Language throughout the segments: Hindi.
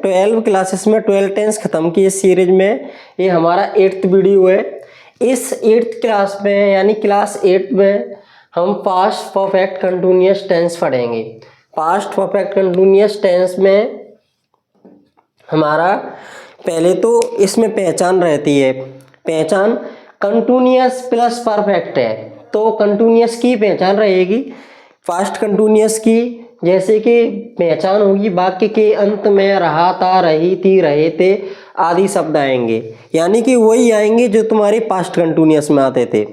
12 क्लासेस में 12 टेंस ख़त्म की इस सीरीज में। ये हमारा 8th वीडियो है। इस 8th क्लास में यानी क्लास 8 में हम पास्ट परफेक्ट कंटिन्यूअस टेंस पढ़ेंगे। पास्ट परफेक्ट कंटिन्यूअस टेंस में हमारा पहले तो इसमें पहचान रहती है। पहचान कंटिन्यूअस प्लस परफेक्ट है, तो कंटिन्यूअस की पहचान रहेगी पास्ट कंटिन्यूअस की। जैसे कि पहचान होगी वाक्य के अंत में रहा था, रही थी, रहे थे आदि शब्द आएंगे, यानी कि वही आएंगे जो तुम्हारे पास्ट कंटिन्यूअस में आते थे।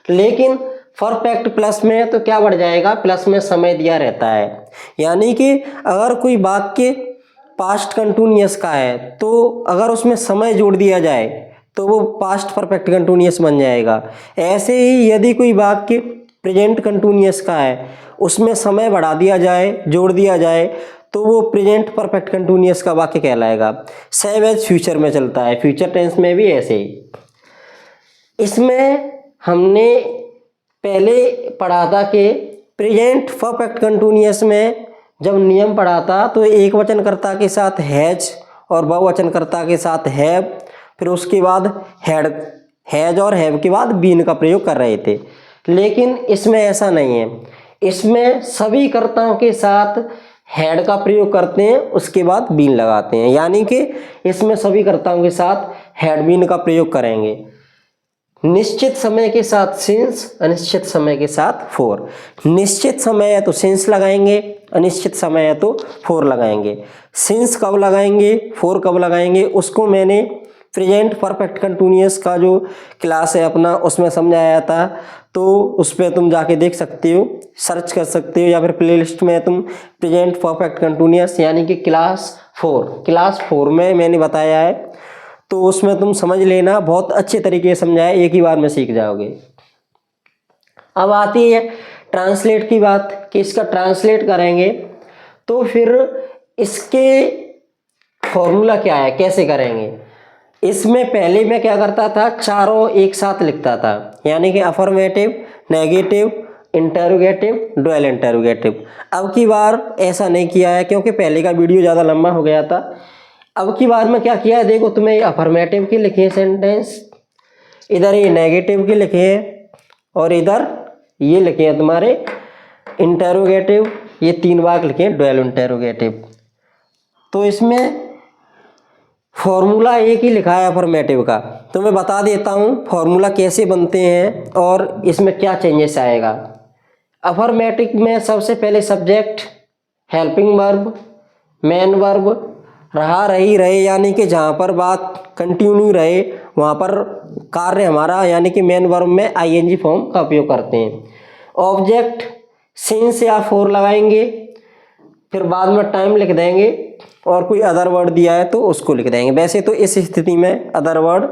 लेकिन परफेक्ट प्लस में तो क्या बढ़ जाएगा, प्लस में समय दिया रहता है। यानी कि अगर कोई वाक्य पास्ट कंटिन्यूअस का है तो अगर उसमें समय जोड़ दिया जाए तो वो पास्ट परफेक्ट कंटिन्यूअस बन जाएगा। ऐसे ही यदि कोई वाक्य प्रेजेंट कंटिन्यूअस का है, उसमें समय बढ़ा दिया जाए, जोड़ दिया जाए, तो वो प्रेजेंट परफेक्ट कंटिन्यूअस का वाक्य कहलाएगा। सेम एज फ्यूचर में चलता है, फ्यूचर टेंस में भी ऐसे ही। इसमें हमने पहले पढ़ा था कि प्रेजेंट परफेक्ट कंटिन्यूअस में जब नियम पढ़ा था तो एक वचनकर्ता के साथ हैज और बहुवचनकर्ता के साथ हैव, फिर उसके बाद हैज और हैव के बाद बीन का प्रयोग कर रहे थे। लेकिन इसमें ऐसा नहीं है। इसमें सभी कर्ताओं के साथ हैड का प्रयोग करते हैं, उसके बाद बीन लगाते हैं। यानी कि इसमें सभी कर्ताओं के साथ हैड बीन का प्रयोग करेंगे। निश्चित समय के साथ सिंस, अनिश्चित समय के साथ फॉर। निश्चित समय है तो सिंस लगाएंगे, अनिश्चित समय है तो फॉर लगाएंगे। सिंस कब लगाएंगे, फॉर कब लगाएंगे, उसको मैंने प्रेजेंट परफेक्ट कंटिन्यूअस का जो क्लास है अपना उसमें समझाया था, तो उस पर तुम जाके देख सकते हो, सर्च कर सकते हो, या फिर प्लेलिस्ट में तुम प्रेजेंट परफेक्ट कंटिन्यूअस यानी कि क्लास 4 में मैंने बताया है, तो उसमें तुम समझ लेना। बहुत अच्छे तरीके से समझाया, एक ही बार में सीख जाओगे। अब आती है ट्रांसलेट की बात कि इसका ट्रांसलेट करेंगे तो फिर इसके फॉर्मूला क्या है, कैसे करेंगे। इसमें पहले मैं क्या करता था, चारों एक साथ लिखता था, यानी कि affirmative, negative, interrogative, dual interrogative. अब की बार ऐसा नहीं किया है क्योंकि पहले का वीडियो ज़्यादा लंबा हो गया था। अब की बार में क्या किया है, देखो तुम्हें अफर्मेटिव की लिखे हैं सेंटेंस, इधर ये नेगेटिव की लिखे हैं और इधर ये लिखे हैं तुम्हारे इंटरोगेटिव। ये 3 वाक्य लिखे हैं डुअल इंटरोगेटिव। तो इसमें फॉर्मूला एक ही लिखा है अफर्मेटिव का, तो मैं बता देता हूँ फॉर्मूला कैसे बनते हैं और इसमें क्या चेंजेस आएगा। अफर्मेटिव में सबसे पहले subject, helping verb, main verb, रहा, रही, रहे, यानी कि जहाँ पर बात कंटिन्यू रहे वहाँ पर कार्य हमारा यानी कि मेन वर्ब में आईएनजी फॉर्म का उपयोग करते हैं। ऑब्जेक्ट सिंस या फॉर लगाएंगे, फिर बाद में टाइम लिख देंगे और कोई अदर वर्ड दिया है तो उसको लिख देंगे। वैसे तो इस स्थिति में अदर वर्ड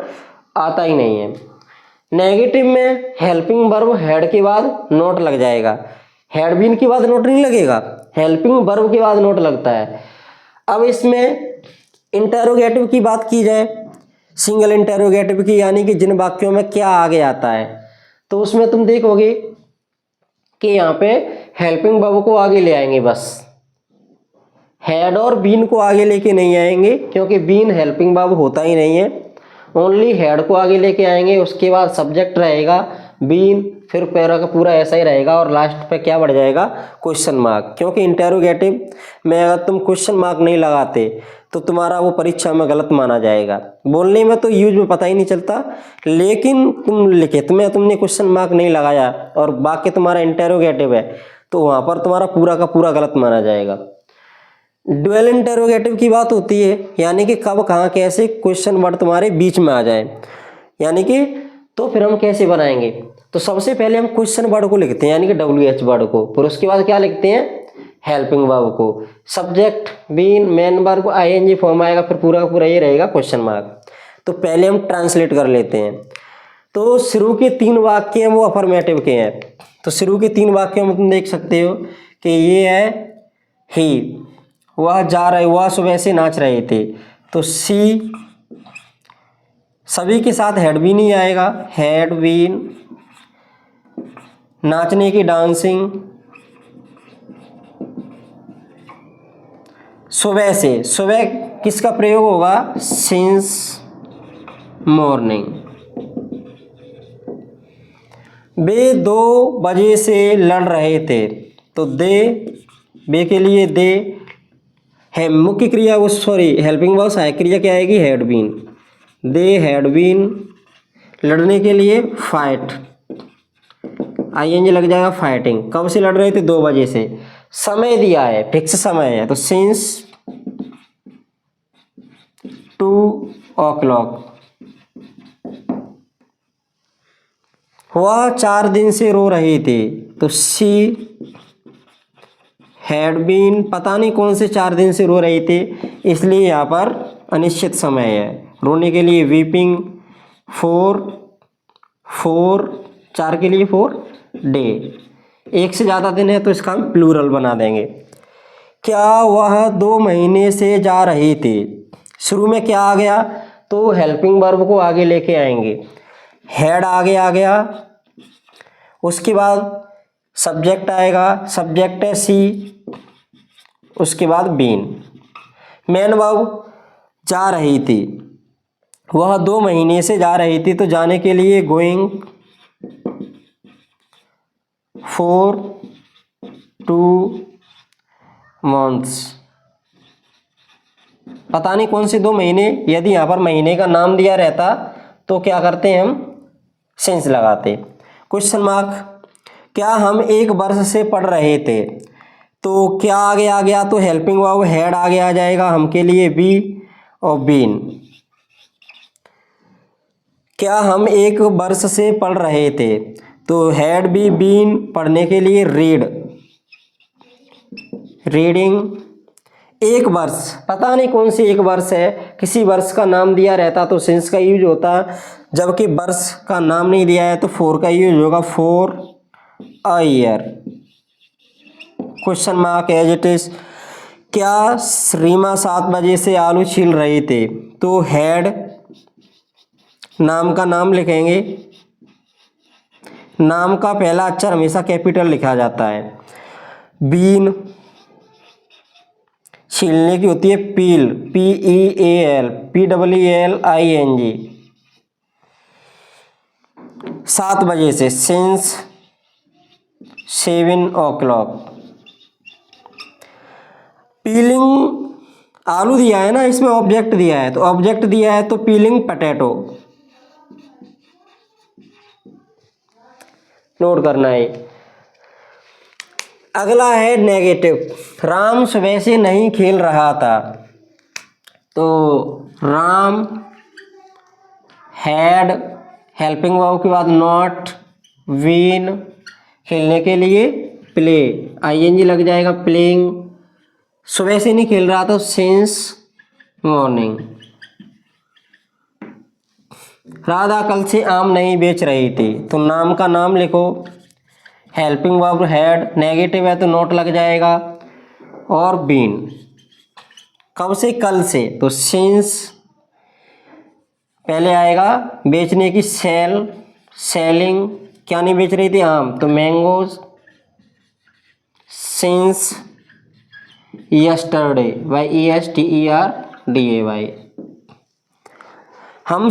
आता ही नहीं है। नेगेटिव में हेल्पिंग वर्ब हेड के बाद नोट लग जाएगा, हेड बीन के बाद नोट नहीं लगेगा, हेल्पिंग वर्ब के बाद नोट लगता है। अब इसमें इंटरोगेटिव की बात की जाए, सिंगल इंटरोगेटिव की, यानी कि जिन वाक्यों में क्या आगे आता है, तो उसमें तुम देखोगे कि यहाँ पे हेल्पिंग वर्ब को आगे ले आएंगे, बस हेड और बीन को आगे लेके नहीं आएंगे क्योंकि बीन हेल्पिंग वर्ब होता ही नहीं है। ओनली हेड को आगे लेके आएंगे, उसके बाद सब्जेक्ट रहेगा, बीन, फिर पैरा का पूरा ऐसा ही रहेगा और लास्ट पे क्या बढ़ जाएगा, क्वेश्चन मार्क। क्योंकि इंटरोगेटिव में अगर तुम क्वेश्चन मार्क नहीं लगाते तो तुम्हारा वो परीक्षा में गलत माना जाएगा। बोलने में तो यूज में पता ही नहीं चलता, लेकिन तुम लिखित में तुमने क्वेश्चन मार्क नहीं लगाया और वाक्य तुम्हारा इंटरोगेटिव है तो वहाँ पर तुम्हारा पूरा का पूरा गलत माना जाएगा। डुअल इंटरोगेटिव की बात होती है, यानी कि कब कहाँ कैसे क्वेश्चन वर्ड तुम्हारे बीच में आ जाए, यानी कि तो फिर हम कैसे बनाएंगे। तो सबसे पहले हम क्वेश्चन वर्ड को लिखते हैं यानी कि WH वर्ड को, फिर उसके बाद क्या लिखते हैं, हेल्पिंग वर्ब को, subject, been, main verb, I N G form आएगा, फिर पूरा का पूरा ये रहेगा क्वेश्चन मार्क। तो पहले हम ट्रांसलेट कर लेते हैं। तो शुरू के 3 वाक्य हैं वो अफर्मेटिव के हैं। तो शुरू के 3 वाक्यों में तुम देख सकते हो कि ये है ही, वह जा रहे, वह सुबह से नाच रहे थे, तो सी, सभी के साथ हेड भी नहीं आएगा, हेड बीन, नाचने की डांसिंग, सुबह से, सुबह किसका प्रयोग होगा, सिंस मॉर्निंग। वे 2 बजे से लड़ रहे थे, तो दे, वे के लिए दे है मुख्य क्रिया, वो सॉरी हेल्पिंग वर्ब सहायक क्रिया क्या आएगी, had been. They had been, लड़ने के लिए फाइट, आईएनजी लग जाएगा फाइटिंग। कब से लड़ रहे थे, 2 बजे से। समय दिया है, फिक्स समय है, तो सिंस 2 o'clock। वह 4 दिन से रो रही थी, तो शी हैड बीन, पता नहीं कौन से 4 दिन से रो रही थी, इसलिए यहाँ पर अनिश्चित समय है। रोने के लिए वीपिंग, 4 4 के लिए 4 डे, 1 से ज़्यादा दिन है तो इसका हम प्लूरल बना देंगे। क्या वह 2 महीने से जा रही थी, शुरू में क्या आ गया, तो हेल्पिंग वर्ब को आगे लेके आएंगे, हैड आगे आ गया, उसके बाद सब्जेक्ट आएगा, सब्जेक्ट है सी, उसके बाद बीन। मेन वर्ब जा रही थी, वह 2 महीने से जा रही थी, तो जाने के लिए गोइंग, 4 2 months। पता नहीं कौन से 2 महीने, यदि यहाँ पर महीने का नाम दिया रहता तो क्या करते हैं, हम सिंस लगाते। क्वेश्चन मार्क, क्या हम 1 वर्ष से पढ़ रहे थे, तो क्या आगे आ गया, तो हेल्पिंग वर्ब हैड आगे आ जाएगा, हम के लिए बी और बीन। क्या हम 1 वर्ष से पढ़ रहे थे, तो हैड बी बीन, पढ़ने के लिए रीड, रीडिंग। 1 वर्ष, पता नहीं कौन सी 1 वर्ष है, किसी वर्ष का नाम दिया रहता तो सिंस का यूज होता, जबकि वर्ष का नाम नहीं दिया है तो 4 का यूज होगा, 4 a year. Question mark as it is, क्या रीमा 7 बजे से आलू छील रही थे, तो हैड, नाम का नाम लिखेंगे, नाम का पहला अक्षर हमेशा कैपिटल लिखा जाता है। बीन, छीलने की होती है पील, PEAL, PEELING। 7 बजे से, सिंस 7 o'clock। पीलिंग, आलू दिया है ना, इसमें ऑब्जेक्ट दिया है, तो ऑब्जेक्ट दिया है तो पीलिंग पोटैटो, नोट करना है। अगला है नेगेटिव, राम सुबह से नहीं खेल रहा था, तो राम हैड, हेल्पिंग वर्ब के बाद नॉट, बीन, खेलने के लिए प्ले, आईएनजी लग जाएगा, प्लेइंग। सुबह से नहीं खेल रहा तो सिंस मॉर्निंग। राधा कल से आम नहीं बेच रही थी, तो नाम का नाम लिखो, हेल्पिंग वर्ब हैड, नेगेटिव है तो नोट लग जाएगा, और बीन। कब से, कल से, तो सिंस, पहले आएगा बेचने की सेल, सेलिंग, क्या नहीं बेच रही थी, आम, तो मैंगोज। Since yesterday, YESTERDAY। हम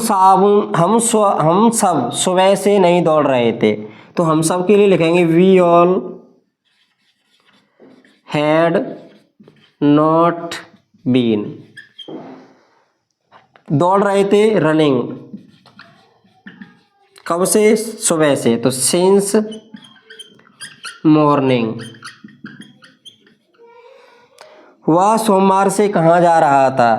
सब सुबह से नहीं दौड़ रहे थे, तो हम सब के लिए लिखेंगे we all had not been. दौड़ रहे थे, रनिंग, कब से, सुबह से, तो सिंस मॉर्निंग। वह सोमवार से कहाँ जा रहा था,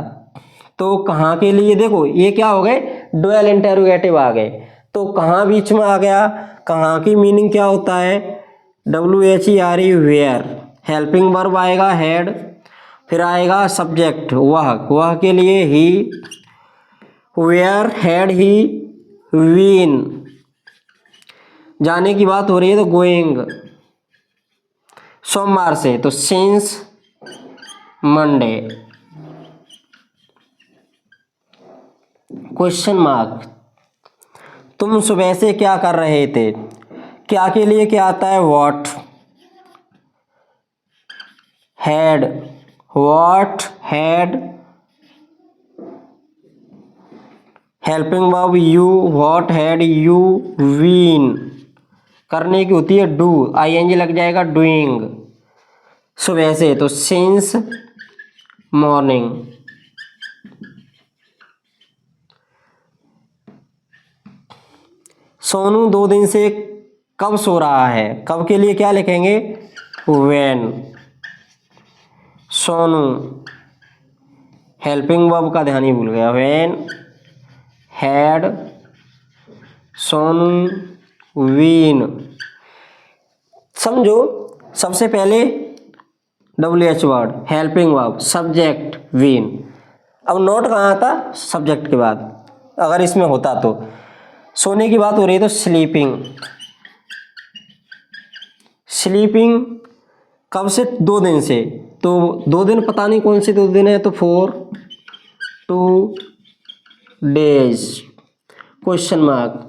तो कहाँ के लिए, देखो ये क्या हो गए, डुअल इंटेरोगेटिव आ गए, तो कहाँ बीच में आ गया, कहाँ की मीनिंग क्या होता है, WHERE, वेयर। हेल्पिंग वर्ब आएगा हैड, फिर आएगा सब्जेक्ट वह के लिए ही, वेयर हैड ही बीन। जाने की बात हो रही है तो गोइंग, सोमवार से, तो सिंस मंडे। क्वेश्चन मार्क, तुम सुबह से क्या कर रहे थे, क्या के लिए क्या आता है, what, had, what had, helping verb you, what had you been, करने की होती है डू, आईएनजी लग जाएगा डूइंग, सुबह से तो सिंस मॉर्निंग। सोनू 2 दिन से कब सो रहा है, कब के लिए क्या लिखेंगे, व्हेन। सोनू, हेल्पिंग वर्ब का ध्यान ही भूल गया, व्हेन हैड सोनू बीन। समझो, सबसे पहले WH word, helping verb, subject been. अब नोट कहाँ आता, सब्जेक्ट के बाद, अगर इसमें होता तो। सोने की बात हो रही है तो स्लीपिंग, स्लीपिंग कब से, 2 दिन से, तो 2 दिन पता नहीं कौन से 2 दिन है, तो 4 2 days क्वेश्चन मार्क।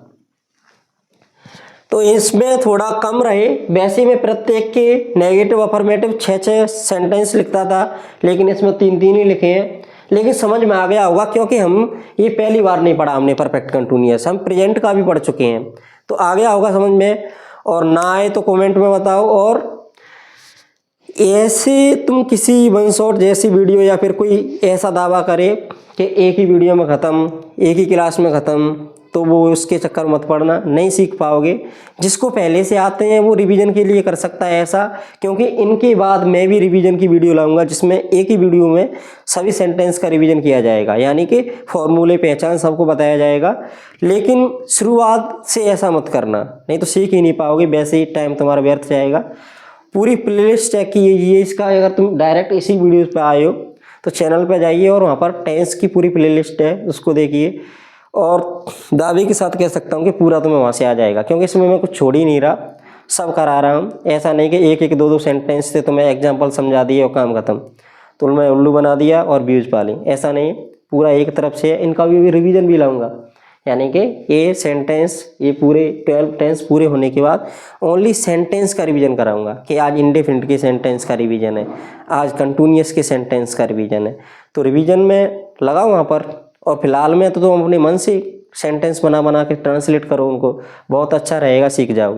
तो इसमें थोड़ा कम रहे, वैसे में प्रत्येक के नेगेटिव अफर्मेटिव 6 सेंटेंस लिखता था, लेकिन इसमें 3 ही लिखे हैं। लेकिन समझ में आ गया होगा, क्योंकि हम ये पहली बार नहीं पढ़ा हमने परफेक्ट कंटिन्यूअस, हम प्रेजेंट का भी पढ़ चुके हैं, तो आ गया होगा समझ में। और ना आए तो कमेंट में बताओ। और ऐसे तुम किसी वन शॉट जैसी वीडियो या फिर कोई ऐसा दावा करे कि एक ही वीडियो में ख़त्म, एक ही क्लास में ख़त्म, तो वो उसके चक्कर मत पड़ना, नहीं सीख पाओगे। जिसको पहले से आते हैं वो रिवीजन के लिए कर सकता है ऐसा, क्योंकि इनके बाद मैं भी रिवीजन की वीडियो लाऊंगा जिसमें एक ही वीडियो में सभी सेंटेंस का रिवीजन किया जाएगा, यानी कि फॉर्मूले, पहचान सबको बताया जाएगा। लेकिन शुरुआत से ऐसा मत करना, नहीं तो सीख ही नहीं पाओगे, वैसे ही टाइम तुम्हारा व्यर्थ जाएगा। पूरी प्लेलिस्ट चेक कीजिए इसका। अगर तुम डायरेक्ट इसी वीडियो पे आए हो तो चैनल पे जाइए और वहाँ पर टेंस की पूरी प्लेलिस्ट है, उसको देखिए। और दावे के साथ कह सकता हूँ कि पूरा तुम्हें वहाँ से आ जाएगा, क्योंकि इसमें मैं कुछ छोड़ ही नहीं रहा, सब करा रहा हूँ। ऐसा नहीं कि एक एक 2 सेंटेंस से तुम्हें एग्जाम्पल समझा दिए और काम खत्म, तो मैं उल्लू बना दिया और व्यूज पा ली, ऐसा नहीं। पूरा एक तरफ से इनका भी रिवीजन भी लाऊंगा, यानी कि ये सेंटेंस, ये पूरे 12 टेंस पूरे होने के बाद ओनली सेंटेंस का रिवीजन कराऊंगा कि आज इंडेफिनिट के सेंटेंस का रिवीजन है, आज कंटिन्यूअस के सेंटेंस का रिवीजन है। तो रिवीजन में लगाओ वहाँ पर, और फिलहाल में तो तुम अपने मन से सेंटेंस बना बना के ट्रांसलेट करो उनको, बहुत अच्छा रहेगा, सीख जाओगे।